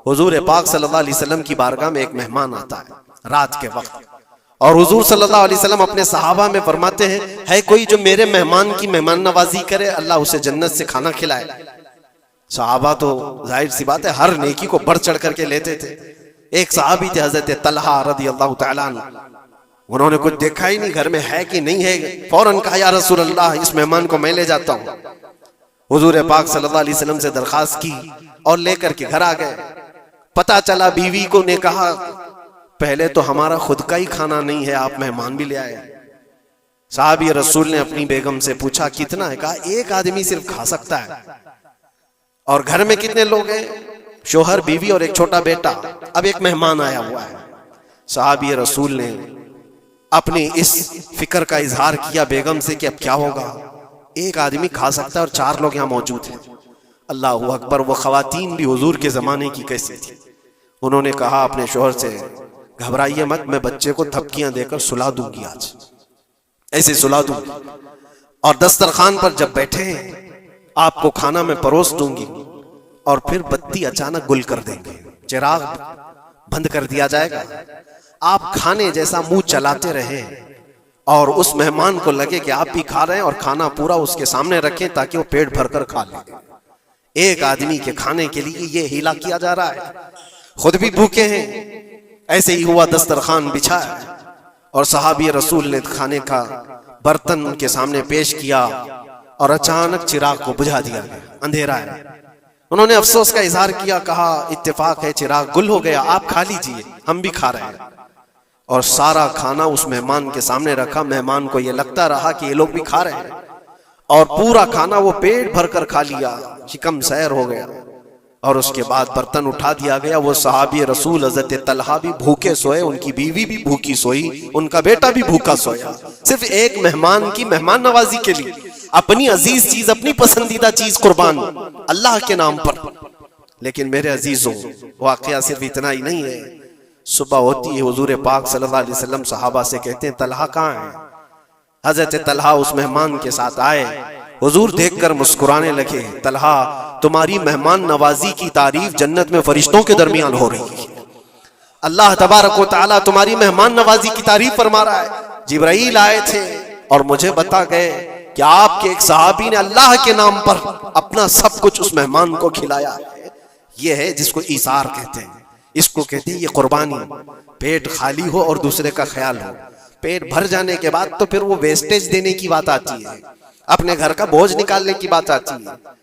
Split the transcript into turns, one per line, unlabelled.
حضور پاک صلی اللہ علیہ وسلم کی بارگاہ میں ایک مہمان آتا ہے رات کے وقت، اور حضور صلی اللہ علیہ وسلم اپنے صحابہ میں فرماتے ہیں ہے کوئی جو میرے مہمان کی مہمان نوازی کرے، اللہ اسے جنت سے کھانا کھلائے۔ صحابہ تو ظاہر سی بات ہے ہر نیکی کو بڑھ چڑھ کر کے لیتے تھے۔ ایک صحابی تھے حضرت طلحہ رضی اللہ تعالیٰ عنہ، انہوں نے کچھ دیکھا ہی نہیں گھر میں ہے کہ نہیں ہے، فوراً کہا یا رسول اللہ اس مہمان کو میں لے جاتا ہوں۔ حضور پاک صلی اللہ علیہ وسلم سے درخواست کی اور لے کر کے گھر آ گئے۔ پتا چلا بیوی کو نے کہا پہلے تو ہمارا خود کا ہی کھانا نہیں ہے، آپ مہمان بھی لے آئے۔ صحابی رسول نے اپنی بیگم سے پوچھا کتنا ہے؟ کہا ایک آدمی صرف کھا سکتا ہے۔ اور گھر میں کتنے لوگ ہیں؟ شوہر، بیوی اور ایک چھوٹا بیٹا، اب ایک مہمان آیا ہوا ہے۔ صحابی رسول نے اپنی اس فکر کا اظہار کیا بیگم سے کہ اب کیا ہوگا، ایک آدمی کھا سکتا ہے اور 4 لوگ یہاں موجود ہیں۔ اللہ اکبر، وہ خواتین بھی حضور کے زمانے کی کیسی تھی۔ انہوں نے کہا اپنے شوہر سے گھبرائیے مت، میں بچے کو تھپکیاں دے کر سلا دوں گی، آج ایسے سلا دوں گی، اور دسترخوان پر جب بیٹھے ہیں آپ کو کھانا میں پروس دوں گی، اور پھر بتی اچانک گل کر دیں گے، چراغ بند کر دیا جائے گا، آپ کھانے جیسا منہ چلاتے رہیں اور اس مہمان کو لگے کہ آپ بھی کھا رہے ہیں، اور کھانا پورا اس کے سامنے رکھیں تاکہ وہ پیٹ بھر کر کھا لے۔ ایک آدمی کے کھانے کے لیے یہ ہیلا کیا جا رہا ہے، خود بھی بھوکے ہیں۔ ایسے ہی ہوا، دسترخوان بچھایا اور صحابی رسول نے کھانے کا برتن ان کے سامنے پیش کیا، اور اچانک چراغ کو بجھا دیا گیا، اندھیرا ہے۔ انہوں نے افسوس کا اظہار کیا، کہا اتفاق ہے چراغ گل ہو گیا، آپ کھا لیجئے، ہم بھی کھا رہے ہیں۔ اور سارا کھانا اس مہمان کے سامنے رکھا، مہمان کو یہ لگتا رہا کہ یہ لوگ بھی کھا رہے ہیں، اور پورا کھانا وہ پیٹ بھر کر کھا لیا، شکم سیر ہو گیا۔ اور اس کے بعد برتن اٹھا دیا گیا، وہ صحابی رسول حضرت طلحہ بھی بھوکے سوئے، ان کی بیوی بھی بھوکی سوئی، ان کا بیٹا بھی بھوکا سویا، صرف ایک مہمان کی مہمان نوازی کے لیے، اپنی عزیز چیز، اپنی پسندیدہ چیز قربان اللہ کے نام پر۔ لیکن میرے عزیزوں، واقعہ صرف اتنا ہی نہیں ہے۔ صبح ہوتی ہے، حضور پاک صلی اللہ علیہ وسلم صحابہ سے کہتے ہیں طلحہ کہاں ہے؟ حضرت طلحہ اس مہمان کے ساتھ آئے، حضور دیکھ کر مسکرانے لگے، طلحہ تمہاری مہمان نوازی کی تعریف جنت میں فرشتوں کے درمیان ہو رہی ہے، اللہ تبارک و تعالیٰ تمہاری مہمان نوازی کی تعریف فرما رہا ہے۔ جبرائیل آئے تھے اور مجھے بتا گئے کہ آپ کے ایک صحابی نے اللہ کے نام پر اپنا سب کچھ اس مہمان کو کھلایا ہے۔ یہ ہے جس کو ایثار کہتے ہیں، اس کو کہتے ہیں یہ قربانی۔ پیٹ خالی ہو اور دوسرے کا خیال ہو، پیٹ بھر جانے کے بعد تو پھر وہ ویسٹیج دینے کی بات آتی ہے، اپنے گھر کا بوجھ نکالنے کی بات آتی ہے۔